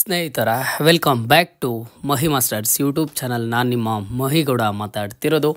ಸ್ನೇಹಿತರ welcome back to Mahi masters YouTube channel. ನಾನು ನಿಮ್ಮ ಮಹಿಗೌಡ ಮಾತಾಡ್ತಿರೋದು.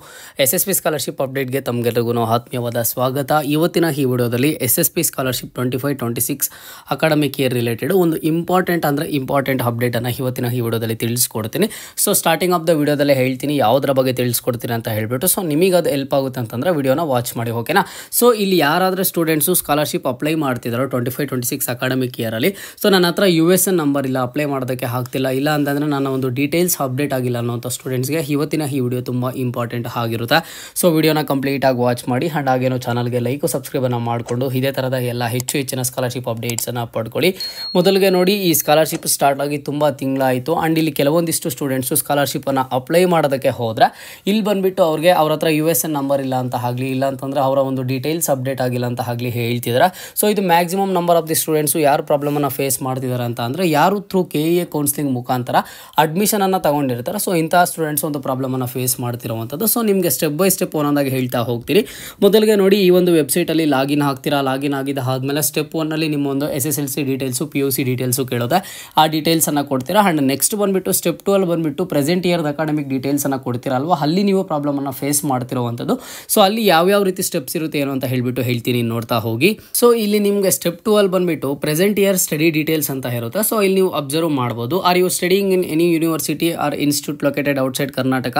SSP ಸ್ಕಾಲರ್ಶಿಪ್ ಅಪ್ಡೇಟ್ಗೆ ತಮಗೆಲ್ಲರಿಗೂ ಆತ್ಮೀಯವಾದ ಸ್ವಾಗತ. ಇವತ್ತಿನ ಈ ವಿಡಿಯೋದಲ್ಲಿ SSP scholarship 25-26 academic year related ಒಂದು ಇಂಪಾರ್ಟೆಂಟ್ ಅಪ್ಡೇಟನ್ನು ಇವತ್ತಿನ ಈ ವಿಡಿಯೋದಲ್ಲಿ ತಿಳಿಸ್ಕೊಡ್ತೀನಿ. ಸೊ ಸ್ಟಾರ್ಟಿಂಗ್ ಆಫ್ ದ ವಿಡಿಯೋದಲ್ಲೇ ಹೇಳ್ತೀನಿ ಯಾವುದರ ಬಗ್ಗೆ ತಿಳಿಸ್ಕೊಡ್ತೀನಿ ಅಂತ ಹೇಳ್ಬಿಟ್ಟು. ಸೊ ನಿಮಗೆ ಅದು ಹೆಲ್ಪ್ ಆಗುತ್ತೆ ಅಂತಂದರೆ ವಿಡಿಯೋನ ವಾಚ್ ಮಾಡಿ, ಓಕೆನಾ. ಸೊ ಇಲ್ಲಿ ಯಾರಾದರೂ ಸ್ಟೂಡೆಂಟ್ಸು ಸ್ಕಾಲರ್ಶಿಪ್ ಅಪ್ಲೈ ಮಾಡ್ತಿದ್ದಾರೋ 25-26 ಅಕಾಡೆಮಿಕ್ ಇಯರಲ್ಲಿ, ಸೊ ನನ್ನ ಹತ್ರ USN ನಂಬರ್ ಇಲ್ಲ, ಅಪ್ಲೈ ಮಾಡೋದಕ್ಕೆ ಆಗ್ತಿಲ್ಲ, ಇಲ್ಲ ಅಂತಂದರೆ ನನ್ನ ಒಂದು ಡೀಟೇಲ್ಸ್ ಅಪ್ಡೇಟ್ ಆಗಿಲ್ಲ ಅನ್ನೋಂಥ ಸ್ಟೂಡೆಂಟ್ಸ್ಗೆ ಇವತ್ತಿನ ಈ ವಿಡಿಯೋ ತುಂಬ ಇಂಪಾರ್ಟೆಂಟ್ ಆಗಿರುತ್ತೆ. ಸೊ ವಿಡಿಯೋನ ಕಂಪ್ಲೀಟಾಗಿ ವಾಚ್ ಮಾಡಿ ಆ್ಯಂಡ್ ಹಾಗೇನೋ ಚಾನಲ್ಗೆ ಲೈಕು ಸಬ್ಸ್ಕ್ರೈಬನ್ನು ಮಾಡಿಕೊಂಡು ಇದೇ ಥರದ ಎಲ್ಲ ಹೆಚ್ಚಿನ ಸ್ಕಾಲರ್ಶಿಪ್ ಅಪ್ಡೇಟ್ಸನ್ನು ಪಡ್ಕೊಳ್ಳಿ. ಮೊದಲಿಗೆ ನೋಡಿ, ಈ ಸ್ಕಾಲರ್ಶಿಪ್ ಸ್ಟಾರ್ಟ್ ಆಗಿ ತುಂಬ ತಿಂಗಳಾಯಿತು ಆ್ಯಂಡ್ ಇಲ್ಲಿ ಕೆಲವೊಂದಿಷ್ಟು ಸ್ಟೂಡೆಂಟ್ಸು ಸ್ಕಾಲರ್ಶಿಪ್ಪನ್ನು ಅಪ್ಲೈ ಮಾಡೋದಕ್ಕೆ ಹೋದರೆ ಇಲ್ಲಿ ಬಂದುಬಿಟ್ಟು ಅವ್ರಿಗೆ ಅವ್ರ ಹತ್ರ USN ನಂಬರ್ ಇಲ್ಲ ಅಂತ ಆಗಲಿ, ಇಲ್ಲ ಅಂತಂದರೆ ಅವರ ಒಂದು ಡೀಟೇಲ್ಸ್ ಅಪ್ಡೇಟ್ ಆಗಿಲ್ಲ ಅಂತ ಆಗಲಿ ಹೇಳ್ತಿದ್ದಾರೆ. ಸೊ ಇದು maximum number of the students ಯಾರು ಪ್ರಾಬ್ಲಮನ್ನು ಫೇಸ್ ಮಾಡ್ತಿದ್ದಾರೆ ಅಂತ ಅಂದರೆ ಯಾರು ಥ್ರೂ KEA ಕೌನ್ಸಿಲಿಂಗ್ ಮುಖಾಂತರ ಅಡ್ಮಿಷನನ್ನು ತಗೊಂಡಿರ್ತಾರೆ. ಸೊ ಇಂತಹ ಸ್ಟೂಡೆಂಟ್ಸ್ ಒಂದು ಪ್ರಾಬ್ಲಮನ್ನು ಫೇಸ್ ಮಾಡ್ತಿರುವಂಥದ್ದು. ಸೊ ನಿಮಗೆ ಸ್ಟೆಪ್ ಬೈ ಸ್ಟೆಪ್ ಒಂದೊಂದಾಗಿ ಹೇಳ್ತಾ ಹೋಗ್ತೀರಿ. ಮೊದಲಿಗೆ ನೋಡಿ, ಈ ಒಂದು ವೆಬ್ಸೈಟಲ್ಲಿ ಲಾಗಿನ್ ಆಗ್ತೀರಾ. ಲಾಗಿನ್ ಆಗಿದ್ದ ಆದಮೇಲೆ ಸ್ಟೆಪ್ 1ನಲ್ಲಿ ನಿಮ್ಮ ಒಂದು SSLC ಡೀಟೇಲ್ಸು, PUC ಡೀಟೇಲ್ಸು ಕೇಳೋದೆ. ಆ ಡೀಟೇಲ್ಸನ್ನು ಕೊಡ್ತೀರಾ. ಆ್ಯಂಡ್ ನೆಕ್ಸ್ಟ್ ಬಂದುಬಿಟ್ಟು ಸ್ಟೆಪ್ 2ಅಲ್ಲಿ ಬಂದುಬಿಟ್ಟು ಪ್ರೆಸೆಂಟ್ ಇಯರ್ದ ಅಕಾಡೆಮಿಕ್ ಡೀಟೇಲ್ಸನ್ನು ಕೊಡ್ತೀರಾ ಅಲ್ವಾ, ಅಲ್ಲಿ ನೀವು ಪ್ರಾಬ್ಲಮನ್ನು ಫೇಸ್ ಮಾಡ್ತಿರುವಂಥದ್ದು. ಸೊ ಅಲ್ಲಿ ಯಾವ್ಯಾವ ರೀತಿ ಸ್ಟೆಪ್ಸ್ ಇರುತ್ತೆ ಏನು ಅಂತ ಹೇಳ್ಬಿಟ್ಟು ಹೇಳ್ತೀನಿ, ನೋಡ್ತಾ ಹೋಗಿ. ಸೊ ಇಲ್ಲಿ ನಿಮಗೆ ಸ್ಟೆಪ್ 2ಅಲ್ಲಿ ಬಂದುಬಿಟ್ಟು ಪ್ರೆಸೆಂಟ್ ಇಯರ್ ಸ್ಟಡಿ ಡೀಟೇಲ್ಸ್ ಅಂತ ಇರುತ್ತೆ. ಸೊ ಇಲ್ಲಿ ನೀವು ಅಬ್ಸರ್ವ್ ಮಾಡ್ಬೋದು. Are you studying in any university or institute located outside Karnataka,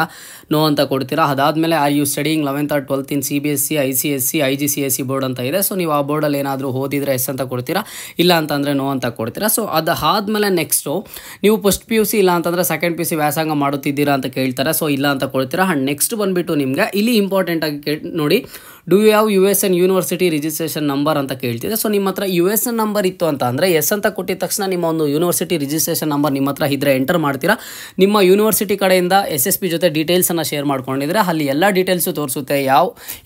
no ಅಂತ ಕೊಡ್ತೀರಾ. ಅದಾದಮೇಲೆ are you studying 11th or 12th in CBSE, ICSE, IGCSE board ಅಂತ ಇದೆ. ಸೊ ನೀವು ಆ ಬೋರ್ಡಲ್ಲಿ ಏನಾದರೂ ಓದಿದರೆ ಎಸ್ ಅಂತ ಕೊಡ್ತೀರಾ, ಇಲ್ಲ ಅಂತಂದರೆ ನೋ ಅಂತ ಕೊಡ್ತೀರಾ. ಸೊ ಅದಾದಮೇಲೆ ನೆಕ್ಸ್ಟು ನೀವು ಫಸ್ಟ್ PUC ಇಲ್ಲ ಅಂತಂದರೆ ಸೆಕೆಂಡ್ PUC ವ್ಯಾಸಂಗ ಮಾಡುತ್ತಿದ್ದೀರಾ ಅಂತ ಕೇಳ್ತಾರೆ. ಸೊ ಇಲ್ಲ ಅಂತ ಕೊಡ್ತೀರಾ. ಆ್ಯಂಡ್ ನೆಕ್ಸ್ಟ್ ಬಂದುಬಿಟ್ಟು ನಿಮಗೆ ಇಲ್ಲಿ ಇಂಪಾರ್ಟೆಂಟಾಗಿ ನೋಡಿ, do you have USN university registration number ಅಂತ ಕೇಳ್ತಿದೆ. ಸೊ ನಿಮ್ಮ ಹತ್ರ USN ನಂಬರ್ ಇತ್ತು ಅಂತ ಅಂದರೆ ಎಸ್ ಅಂತ ಕೊಟ್ಟಿದ ತಕ್ಷಣ ನಿಮ್ಮ ಒಂದು ಯೂನಿವರ್ಸಿಟಿ ರಿಜಿಸ್ಟ್ರೇಷನ್ ನಂಬರ್ ನಿಮ್ಮ ಹತ್ರ ಇದ್ದರೆ ಎಂಟರ್ ಮಾಡ್ತೀರಾ. ನಿಮ್ಮ ಯೂನಿವರ್ಸಿಟಿ ಕಡೆಯಿಂದ SSP ಜೊತೆ ಡೀಟೇಲ್ಸನ್ನು ಶೇರ್ ಮಾಡ್ಕೊಂಡಿದ್ರೆ ಅಲ್ಲಿ ಎಲ್ಲ ಡೀಟೇಲ್ಸು ತೋರಿಸುತ್ತೆ,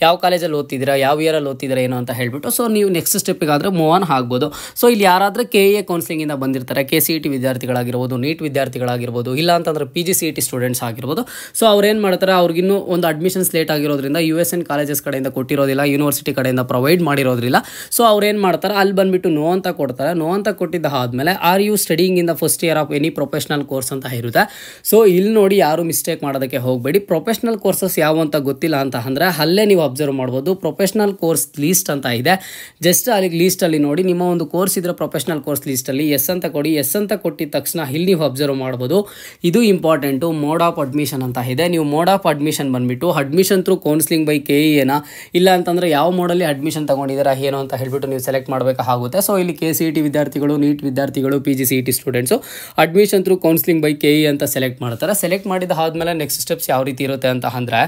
ಯಾವ ಕಾಲೇಜಲ್ಲಿ ಓದ್ತಿದ್ದೀರಾ, ಯಾವ ಇಯರಲ್ಲಿ ಓದ್ತಿದ್ದೀರಾ ಏನು ಅಂತ ಹೇಳ್ಬಿಟ್ಟು. ಸೊ ನೀವು ನೆಕ್ಸ್ಟ್ ಸ್ಟೆಪ್ಪಿಗಾದರೆ ಮೂವ್ ಆನ್ ಆಗ್ಬೋದು. ಸೊ ಇಲ್ಲಿ ಯಾರಾದರೂ KEA ಕೌನ್ಸಿಲಿಂಗಿಂದ ಬಂದಿರ್ತಾರೆ, KCET ವಿದ್ಯಾರ್ಥಿಗಳಾಗಿರ್ಬೋದು, ನೀಟ್ ವಿದ್ಯಾರ್ಥಿಗಳಾಗಿರ್ಬೋದು, ಇಲ್ಲ ಅಂತಂದರೆ PGCET ಸ್ಟೂಡೆಂಟ್ಸ್ ಆಗಿರ್ಬೋದು. ಸೊ ಅವ್ರು ಏನು ಮಾಡ್ತಾರೆ, ಅವ್ರಿಗಿನ್ನೂ ಒಂದು ಅಡ್ಮಿಷನ್ಸ್ ಲೇಟ್ ಆಗಿರೋದ್ರಿಂದ USN ಕಾಲೇಜಸ್ ಕಡೆಯಿಂದ ಕೊಟ್ಟಿರೋದಿಲ್ಲ, ಯೂನಿವರ್ಸಿಟಿ ಕಡೆಯಿಂದ ಪ್ರೊವೈಡ್ ಮಾಡಿರೋದ್ರಿಲ್ಲ. ಸೊ ಅವ್ರು ಏನು ಮಾಡ್ತಾರೆ, ಅಲ್ಲಿ ಬಂದುಬಿಟ್ಟು ನೋ ಅಂತ ಕೊಡ್ತಾರೆ. ನೋ ಅಂತ ಕೊಟ್ಟಿದ್ದ ಆದಮೇಲೆ are you studying in the first year of any professional course ಅಂತ ಇರುತ್ತೆ. ಸೊ ಇಲ್ಲಿ ನೋಡಿ, ಯಾರು ಮಿಸ್ಟೇಕ್ ಮಾಡೋದಕ್ಕೆ ಹೋಗಬೇಡಿ. ಪ್ರೊಫೆಷನಲ್ ಕೋರ್ಸಸ್ ಯಾವ ಅಂತ ಗೊತ್ತಿಲ್ಲ ಅಂತ ಅಂದರೆ ಅಲ್ಲೇ ನೀವು ಅಬ್ಸರ್ವ್ ಮಾಡ್ಬೋದು. ಪ್ರೊಫೆಷನಲ್ ಕೋರ್ಸ್ ಲೀಸ್ಟ್ ಅಂತ ಇದೆ. ಜಸ್ಟ್ ಅಲ್ಲಿ ಲೀಸ್ಟಲ್ಲಿ ನೋಡಿ, ನಿಮ್ಮ ಒಂದು ಕೋರ್ಸ್ ಇದ್ರೆ ಪ್ರೊಫೆಷನಲ್ ಕೋರ್ಸ್ ಲೀಸ್ಟಲ್ಲಿ ಎಸ್ ಅಂತ ಕೊಡಿ. ಎಸ್ ಅಂತ ಕೊಟ್ಟಿದ ತಕ್ಷಣ ಇಲ್ಲಿ ನೀವು ಅಬ್ಸರ್ವ್ ಮಾಡ್ಬೋದು. ಇದು ಇಂಪಾರ್ಟೆಂಟು, ಮೋಡ್ ಆಫ್ ಅಡ್ಮಿಷನ್ ಅಂತ ಇದೆ. ನೀವು ಮೋಡ್ ಆಫ್ ಅಡ್ಮಿಷನ್ ಬಂದುಬಿಟ್ಟು admission through counselling by KEA ಇಲ್ಲ ಅಂತಂದರೆ ಯಾವ ಮೋಡಲ್ಲಿ ಅಡ್ಮಿಷನ್ ತೊಗೊಂಡಿದ್ದೀರಾ ಏನು ಅಂತ ಹೇಳ್ಬಿಟ್ಟು ನೀವು ಸೆಲೆಕ್ಟ್ ಮಾಡಬೇಕಾಗುತ್ತೆ. ಸೊ ಇಲ್ಲಿ KCET ವಿದ್ಯಾರ್ಥಿಗಳು, ನೀಟ್ ವಿದ್ಯಾರ್ಥಿಗಳು, PGCET students admission through counselling by KEA ಅಂತ ಸೆಲೆಕ್ಟ್ ಮಾಡ್ತಾರೆ. ಸೆಲೆಕ್ಟ್ ಮಾಡಿದ ಆದಮೇಲೆ ನೆಕ್ಸ್ಟ್ ಸ್ಟೆಪ್ಸ್ ಯಾವ ರೀತಿ ಇರುತ್ತೆ ಅಂತ ಅಂದರೆ,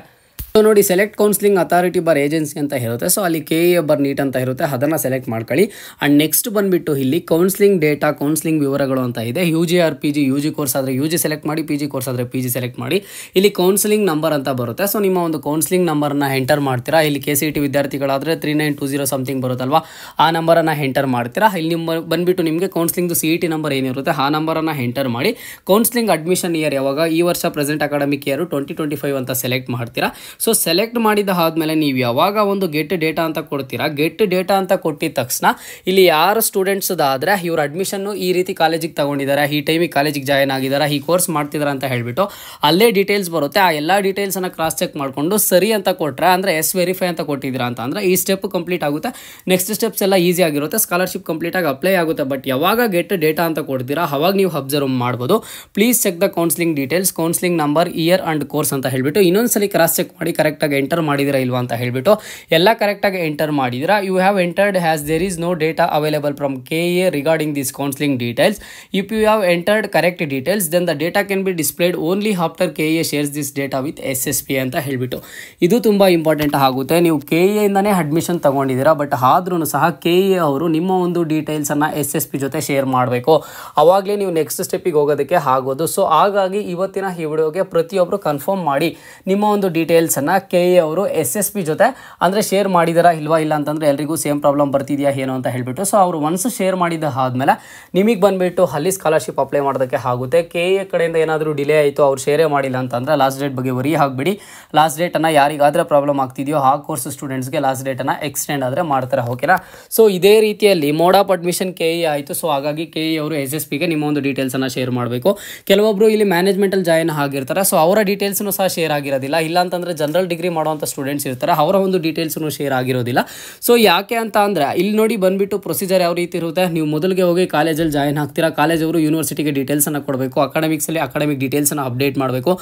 ಸೊ ನೋಡಿ, ಸೆಲೆಕ್ಟ್ ಕೌನ್ಸಿಲಿಂಗ್ ಅಥಾರಿಟಿ ಬರ್ ಏಜೆನ್ಸಿ ಅಂತ ಇರುತ್ತೆ. ಸೊ ಅಲ್ಲಿ KEA ಬರ್ ನೀಟ್ ಅಂತ ಇರುತ್ತೆ, ಅದನ್ನು ಸೆಲೆಕ್ಟ್ ಮಾಡ್ಕೊಳ್ಳಿ. ಆ್ಯಂಡ್ ನೆಕ್ಸ್ಟ್ ಬಂದುಬಿಟ್ಟು ಇಲ್ಲಿ ಕೌನ್ಸಿಲಿಂಗ್ ಡೇಟಾ, ಕೌನ್ಸಿಲಿಂಗ್ ವಿವರಗಳು ಅಂತ ಇದೆ. UG or PG, UG course ಆದರೆ UG ಸೆಲೆಕ್ಟ್ ಮಾಡಿ, PG ಕೋರ್ಸ್ ಆದರೆ PG ಸೆಲೆಕ್ಟ್ ಮಾಡಿ. ಇಲ್ಲಿ ಕೌನ್ಸಿಲಿಂಗ್ ನಂಬರ್ ಅಂತ ಬರುತ್ತೆ. ಸೊ ನಿಮ್ಮ ಒಂದು ಕೌನ್ಸಿಲಿಂಗ್ ನಂಬರನ್ನು ಎಂಟರ್ ಮಾಡ್ತೀರಾ. ಇಲ್ಲಿ KCET ವಿದ್ಯಾರ್ಥಿಗಳಾದರೆ 3920 ಸಮಥಿಂಗ್ ಬರುತ್ತಲ್ವಾ, ಆ ನಂಬರನ್ನು ಎಂಟರ್ ಮಾಡ್ತೀರಾ. ಇಲ್ಲಿ ನಿಮ್ಮ ಬಂದುಬಿಟ್ಟು ನಿಮಗೆ ಕೌನ್ಸಿಲಿಂಗ್ದು CET ನಂಬರ್ ಏನಿರುತ್ತೆ ಆ ನಂಬರನ್ನು ಎಂಟರ್ ಮಾಡಿ ಕೌನ್ಸಿಲಿಂಗ್ ಅಡ್ಮಿಷನ್ ಇಯರ್ ಯಾವಾಗ, ಈ ವರ್ಷ ಪ್ರೆಸೆಂಟ್ ಅಕಾಡೆಮಿಕ್ ಇಯರ್ 2025 ಅಂತ ಸೆಲೆಕ್ಟ್ ಮಾಡ್ತೀರಾ. ಸೊ ಸೆಲೆಕ್ಟ್ ಮಾಡಿದ ಆದಮೇಲೆ ನೀವು ಯಾವಾಗ ಒಂದು ಗೆಟ್ ಡೇಟಾ ಅಂತ ಕೊಡ್ತೀರಾ, ಗೆಟ್ ಡೇಟಾ ಅಂತ ಕೊಟ್ಟಿದ ತಕ್ಷಣ ಇಲ್ಲಿ ಯಾರು ಸ್ಟೂಡೆಂಟ್ಸ್ ಆದರೆ ಇವ್ರ ಅಡ್ಮಿಷನ್ನು ಈ ರೀತಿ ಕಾಲೇಜಿಗೆ ತಗೊಂಡಿದ್ದಾರೆ, ಈ ಟೈಮಿಗೆ ಕಾಲೇಜಿಗೆ ಜಾಯ್ನ್ ಆಗಿದ್ದಾರೆ, ಈ ಕೋರ್ಸ್ ಮಾಡ್ತಿದ್ದಾರೆ ಅಂತ ಹೇಳ್ಬಿಟ್ಟು ಅಲ್ಲೇ ಡೀಟೇಲ್ಸ್ ಬರುತ್ತೆ. ಆ ಎಲ್ಲ ಡೀಟೇಲ್ಸನ್ನು ಕ್ರಾಸ್ ಚೆಕ್ ಮಾಡಿಕೊಂಡು ಸರಿ ಅಂತ ಕೊಟ್ಟರೆ, ಅಂದರೆ ಎಸ್ ವೆರಿಫೈ ಅಂತ ಕೊಟ್ಟಿದ್ದೀರಾ ಅಂತ ಅಂದರೆ ಈ ಸ್ಟೆಪ್ ಕಂಪ್ಲೀಟ್ ಆಗುತ್ತೆ. ನೆಕ್ಸ್ಟ್ ಸ್ಟೆಪ್ಸ್ ಎಲ್ಲ ಈಸಿ ಆಗಿರುತ್ತೆ, ಸ್ಕಾಲರ್ಶಿಪ್ ಕಂಪ್ಲೀಟಾಗಿ ಅಪ್ಲೈ ಆಗುತ್ತೆ. ಬಟ್ ಯಾವಾಗ ಗೆಟ್ ಡೇಟಾ ಅಂತ ಕೊಡ್ತೀರಾ ಅವಾಗ ನೀವು ಅಬ್ಸರ್ವ್ ಮಾಡ್ಬೋದು. Please check the counselling details, counselling number, year and course ಅಂತ ಹೇಳ್ಬಿಟ್ಟು ಇನ್ನೊಂದ್ಸಲಿ ಕ್ರಾಸ್ ಚೆಕ್ ಮಾಡಿ ಕರೆಕ್ಟಾಗಿ ಎಂಟರ್ ಮಾಡಿದಿರಾ ಇಲ್ವಾ ಅಂತ ಹೇಳ್ಬಿಟ್ಟು. ಎಲ್ಲ ಕರೆಕ್ಟಾಗಿ ಎಂಟರ್ ಮಾಡಿದಿರಾ. You have entered has there is no data available from KEA regarding this counselling details. If you have entered correct details then the data can be displayed only after KEA shares this data with SSP ಅಂತ ಹೇಳ್ಬಿಟ್ಟು. ಇದು ತುಂಬ important ಆಗುತ್ತೆ. ನೀವು KEA ಇಂದನೇ admission ತಗೊಂಡಿದ್ದೀರಾ, but ಆದ್ರೂ ಸಹ KEA ಅವರು ನಿಮ್ಮ ಒಂದು ಡೀಟೇಲ್ಸನ್ನು SSP ಜೊತೆ ಶೇರ್ ಮಾಡಬೇಕು. ಅವಾಗಲೇ ನೀವು ನೆಕ್ಸ್ಟ್ ಸ್ಟೆಪ್ಪಿಗೆ ಹೋಗೋದಕ್ಕೆ ಆಗೋದು. ಸೊ ಹಾಗಾಗಿ ಇವತ್ತಿನ ಈ ವಿಡಿಯೋಗೆ ಪ್ರತಿಯೊಬ್ಬರು ಕನ್ಫರ್ಮ್ ಮಾಡಿ ನಿಮ್ಮ ಒಂದು ಡೀಟೇಲ್ಸ್ ಡೀಟೇಲ್ಸನ್ನು ಕೆ ಎ ಅವರು SSP ಜೊತೆ ಅಂದರೆ ಶೇರ್ ಮಾಡಿದಾರಾ ಇಲ್ಲ ಅಂತಂದರೆ ಎಲ್ರಿಗೂ ಸೇಮ್ ಪ್ರಾಬ್ಲಮ್ ಬರ್ತಿದೆಯಾ ಏನು ಅಂತ ಹೇಳಿಬಿಟ್ಟು. ಸೊ ಅವರು ಒನ್ಸ್ ಶೇರ್ ಮಾಡಿದ ಆದಮೇಲೆ ನಿಮಗೆ ಬಂದುಬಿಟ್ಟು ಅಲ್ಲಿ ಸ್ಕಾಲರ್ಶಿಪ್ ಅಪ್ಲೈ ಮಾಡೋದಕ್ಕೆ ಆಗುತ್ತೆ. ಕೆ ಎ ಕಡೆಯಿಂದ ಏನಾದರೂ ಡಿಲೇ ಆಯಿತು, ಅವ್ರು ಶೇರೇ ಮಾಡಿಲ್ಲ ಅಂತಂದರೆ ಲಾಸ್ಟ್ ಡೇಟ್ ಬಗ್ಗೆ ವರಿ ಆಗಬೇಡಿ. ಲಾಸ್ಟ್ ಡೇಟನ್ನು ಯಾರಿಗಾದರೆ ಪ್ರಾಬ್ಲಮ್ ಆಗ್ತಿದೆಯೋ ಆ ಕೋರ್ಸ್ ಸ್ಟೂಡೆಂಟ್ಸ್ಗೆ ಲಾಸ್ಟ್ ಡೇಟನ್ನು ಎಕ್ಸ್ಟೆಂಡ್ ಆದರೆ ಮಾಡ್ತಾರೆ. ಓಕೆನಾ. ಸೊ ಇದೇ ರೀತಿಯಲ್ಲಿ mode of admission K A ಆಯಿತು. ಸೊ ಹಾಗಾಗಿ ಕೆ ಎ ಅವರು SSPಗೆ ನಿಮ್ಮ ಒಂದು ಡೀಟೇಲ್ಸನ್ನು ಶೇರ್ ಮಾಡಬೇಕು. ಕೆಲವೊಬ್ಬರು ಇಲ್ಲಿ ಮ್ಯಾನೇಜ್ಮೆಂಟಲ್ಲಿ ಜಾಯಿನ್ ಆಗಿರ್ತಾರೆ. ಸೊ ಅವರ ಡೀಟೇಲ್ಸನ್ನು ಸಹ ಶೇರ್ ಆಗಿರೋದಿಲ್ಲ. ಇಲ್ಲ ಅಂತಂದರೆ ಜನರಲ್ ಡಿಗ್ರಿ ಮಾಡುವಂಥ ಸ್ಟೂಡೆಂಟ್ಸ್ ಇರ್ತಾರೆ, ಅವರ ಒಂದು ಡೀಟೇಲ್ಸನ್ನು ಶೇರ್ ಆಗಿರೋದಿಲ್ಲ. ಸೊ ಯಾಕೆ ಅಂತ ಅಂದರೆ ಇಲ್ಲಿ ನೋಡಿ ಬಂದುಬಿಟ್ಟು ಪ್ರೊಸೀಜರ್ ಯಾವ ರೀತಿ ಇರುತ್ತೆ. ನೀವು ಮೊದಲಿಗೆ ಹೋಗಿ ಕಾಲೇಜಲ್ಲಿ ಜಾಯಿನ್ ಆಗ್ತೀರಾ, ಕಾಲೇಜವರು ಯೂನಿವರ್ಸಿಟಿಗೆ ಡೀಟೇಲ್ಸನ್ನು ಕೊಡಬೇಕು, ಅಕಾಡೆಮಿಕ್ಸಲ್ಲಿ ಅಕಾಡೆಮಿಕ್ ಡೀಟೇಲ್ಸನ್ನು ಅಪ್ಡೇಟ್ ಮಾಡಬೇಕು.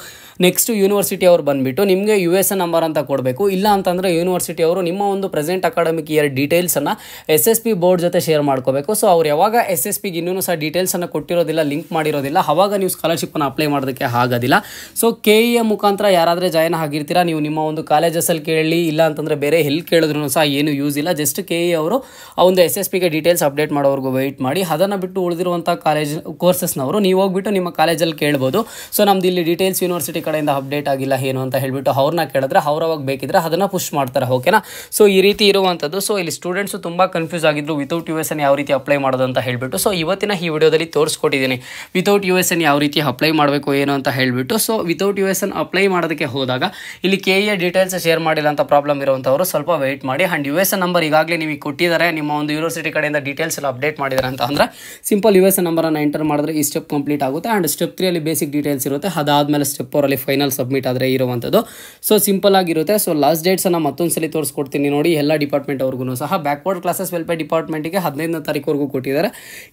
ನೆಕ್ಸ್ಟ್ ಯೂನಿವರ್ಸಿಟಿ ಅವರು ಬಂದುಬಿಟ್ಟು ನಿಮಗೆ USN ನಂಬರ್ ಅಂತ ಕೊಡಬೇಕು. ಇಲ್ಲ ಅಂತಂದರೆ ಯೂನಿವರ್ಸಿಟಿ ಅವರು ನಿಮ್ಮ ಒಂದು ಪ್ರೆಸೆಂಟ್ ಅಕಾಡೆಮಿಕ್ ಇಯರ್ ಡೀಟೇಲ್ಸನ್ನು SSP ಬೋರ್ಡ್ ಜೊತೆ ಶೇರ್ ಮಾಡ್ಕೋಬೇಕು. ಸೊ ಅವ್ರು ಯಾವಾಗ SSPಗೆ ಇನ್ನೂ ಸಹ ಡೀಟೇಲ್ಸನ್ನು ಕೊಟ್ಟಿರೋದಿಲ್ಲ, ಲಿಂಕ್ ಮಾಡಿರೋದಿಲ್ಲ, ಆವಾಗ ನೀವು ಸ್ಕಾಲರ್ಶಿಪ್ಪನ್ನು ಅಪ್ಲೈ ಮಾಡೋದಕ್ಕೆ ಆಗೋದಿಲ್ಲ. ಸೊ KE ಮುಖಾಂತರ ಯಾರಾದರೆ ಜಾಯಿನ್ ಆಗಿರ್ತೀರಾ, ನೀವು ನಿಮ್ಮ ಒಂದು ಕಾಲೇಜಸಲ್ಲಿ ಕೇಳಿ, ಇಲ್ಲ ಅಂತಂದರೆ ಬೇರೆ ಎಲ್ಲಿ ಕೇಳಿದ್ರು ಸಹ ಏನು ಯೂಸ್ ಇಲ್ಲ. ಜಸ್ಟ್ KE ಅವರು ಆ ಒಂದು SSPಗೆ ಡೀಟೇಲ್ಸ್ ಅಪ್ಡೇಟ್ ಮಾಡೋವರೆಗೂ ವೆಯ್ಟ್ ಮಾಡಿ. ಅದನ್ನು ಬಿಟ್ಟು ಉಳಿದಿರುವಂಥ ಕಾಲೇಜ್ ಕೋರ್ಸಸ್ನವರು ನೀವು ಹೋಗ್ಬಿಟ್ಟು ನಿಮ್ಮ ಕಾಲೇಜಲ್ಲಿ ಕೇಳ್ಬೋದು. ಸೊ ನಮ್ದು ಇಲ್ಲಿ ಡೀಟೇಲ್ಸ್ ಯೂನಿವರ್ಸಿಟಿ ಕಡೆಯಿಂದ ಅಪ್ಡೇಟ್ ಆಗಿಲ್ಲ ಏನು ಅಂತ ಹೇಳ್ಬಿಟ್ಟು ಅವ್ರನ್ನ ಕೇಳಿದ್ರೆ ಅವ್ರವಾಗ ಬೇಕಿದ್ರೆ ಅದನ್ನು ಪುಷ್ ಮಾಡ್ತಾರೆ. ಓಕೆನಾ. ಸೊ ಈ ರೀತಿ ಇರುವಂಥದ್ದು. ಸೊ ಇಲ್ಲಿ ಸ್ಟೂಡೆಂಟ್ಸು ತುಂಬ ಕನ್ಫ್ಯೂಸ್ ಆಗಿದ್ರು ವಿತೌಟ್ USN ಯಾವ ರೀತಿ ಅಪ್ಲೈ ಮಾಡೋದು ಅಂತ ಹೇಳ್ಬಿಟ್ಟು. ಸೊ ಇವತ್ತಿನ ಈ ವಿಡಿಯೋದಲ್ಲಿ ತೋರಿಸ್ಕೊಟ್ಟಿದ್ದೀನಿ ವಿತೌಟ್ USN ಯಾವ ರೀತಿ ಅಪ್ಲೈ ಮಾಡಬೇಕು ಏನು ಅಂತ ಹೇಳ್ಬಿಟ್ಟು. ಸೊ ವಿತೌಟ್ USN ಅಪ್ಲೈ ಮಾಡೋದಕ್ಕೆ ಹೋದಾಗ ಇಲ್ಲಿ KE ಡೀಟೇಲ್ಸ್ ಶೇರ್ ಮಾಡಿಲ್ಲ ಅಂತ ಪ್ರಾಬ್ಲಮ್ ಇರುವಂಥವರು ಸ್ವಲ್ಪ ವೆಯ್ಟ್ ಮಾಡಿ. ಆ್ಯಂಡ್ USN ನಂಬರ್ ಈಗಾಗಲೇ ನಿಮಗೆ ಕೊಟ್ಟಿದ್ದಾರೆ, ನಿಮ್ಮ ಒಂದು ಯೂನಿವರ್ಸಿಟಿ ಕಡೆಯಿಂದ ಡೀಟೇಲ್ಸ್ ಎಲ್ಲ ಅಪ್ಡೇಟ್ ಮಾಡಿದ್ದಾರೆ ಅಂತ ಅಂದರೆ ಸಿಂಪಲ್ USN ನಂಬರನ್ನು ಎಂಟರ್ ಮಾಡಿದ್ರೆ ಈ ಸ್ಟೆಪ್ ಕಂಪ್ಲೀಟ್ ಆಗುತ್ತೆ. ಆ್ಯಂಡ್ ಸ್ಟೆಪ್ 3 ಅಲ್ಲಿ ಬೇಸಿಕ್ ಡೀಟೇಲ್ಸ್ ಇರುತ್ತೆ, ಅದಾದಮೇಲೆ ಸ್ಟೆಪ್ 4 ಅಲ್ಲಿ ಫೈನಲ್ ಸಬ್ಮಿಟ್ ಆದರೆ ಇರುವಂಥದ್ದು. ಸೊ ಸಿಂಪಲ್ ಆಗಿರುತ್ತೆ. ಸೊ ಲಾಸ್ಟ್ ಡೇಟ್ಸನ್ನು ಮತ್ತೊಂದ್ಸಲಿ ತೋರಿಸ್ಕೊಡ್ತೀನಿ ನೋಡಿ. ಎಲ್ಲ ಡಿಪಾರ್ಟ್ಮೆಂಟ್ ಅವ್ರಿಗೂ ಸಹ ಬ್ಯಾಕ್ವರ್ಡ್ ಕ್ಲಾಸಸ್ ವೆಲ್ಫೇರ್ ಡಿಪಾರ್ಟ್ಮೆಂಟಿಗೆ 15ನೇ ತಾರೀಕುವರೆಗೂ ಕೊಟ್ಟಿದ್ದಾರೆ.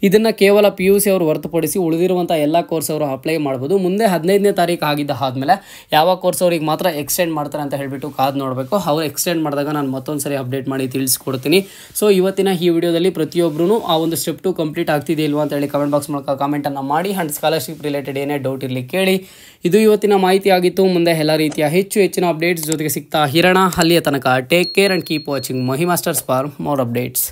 ಇದನ್ನು ಕೇವಲ PUC ಅವರು ಹೊರತುಪಡಿಸಿ ಉಳಿದಿರುವಂಥ ಎಲ್ಲ ಕೋರ್ಸ್ ಅವರು ಅಪ್ಲೈ ಮಾಡ್ಬೋದು. ಮುಂದೆ 15ನೇ ತಾರೀಕು ಆಗಿದ್ದ ಆದಮೇಲೆ ಯಾವ ಕೋರ್ಸ್ ಅವ್ರಿಗೆ ಮಾತ್ರ ಎಕ್ಸ್ಟೆಂಡ್ ಮಾಡ್ತಾರೆ ಅಂತ ಹೇಳ್ಬಿಟ್ಟು ಕಾದು ನೋಡಬೇಕು. ಅವ್ರು ಎಕ್ಸ್ಟೆಂಡ್ ಮಾಡಿದಾಗ ನಾನು ಮತ್ತೊಂದ್ಸರಿ ಅಪ್ಡೇಟ್ ಮಾಡಿ ತಿಳಿಸ್ಕೊಡ್ತೀನಿ. ಸೊ ಇವತ್ತಿನ ಈ ವಿಡಿಯೋದಲ್ಲಿ ಪ್ರತಿಯೊಬ್ಬರೂ ಆ ಒಂದು ಸ್ಟೆಪ್ 2 ಕಂಪ್ಲೀಟ್ ಆಗ್ತಿದೆ ಇಲ್ವಾ ಅಂತ ಹೇಳಿ ಕಮೆಂಟ್ ಬಾಕ್ಸ್ ಮೂಲಕ ಕಾಮೆಂಟನ್ನು ಮಾಡಿ. ಆ್ಯಂಡ್ ಸ್ಕಾಲರ್ಶಿಪ್ ರಿಲೇಟೆಡ್ ಏನೇ ಡೌಟ್ ಇರಲಿ ಕೇಳಿ. ಇದು ಇವತ್ತಿನ ಮಾಹಿತಿ ಆಗಿತ್ತು. ಮುಂದೆ ಎಲ್ಲ ರೀತಿಯ ಹೆಚ್ಚಿನ ಅಪ್ಡೇಟ್ಸ್ ಜೊತೆಗೆ ಸಿಗ್ತಾ ಇರೋಣ. ಅಲ್ಲಿಯ ತನಕ take care and keep watching Mahi masters for more updates.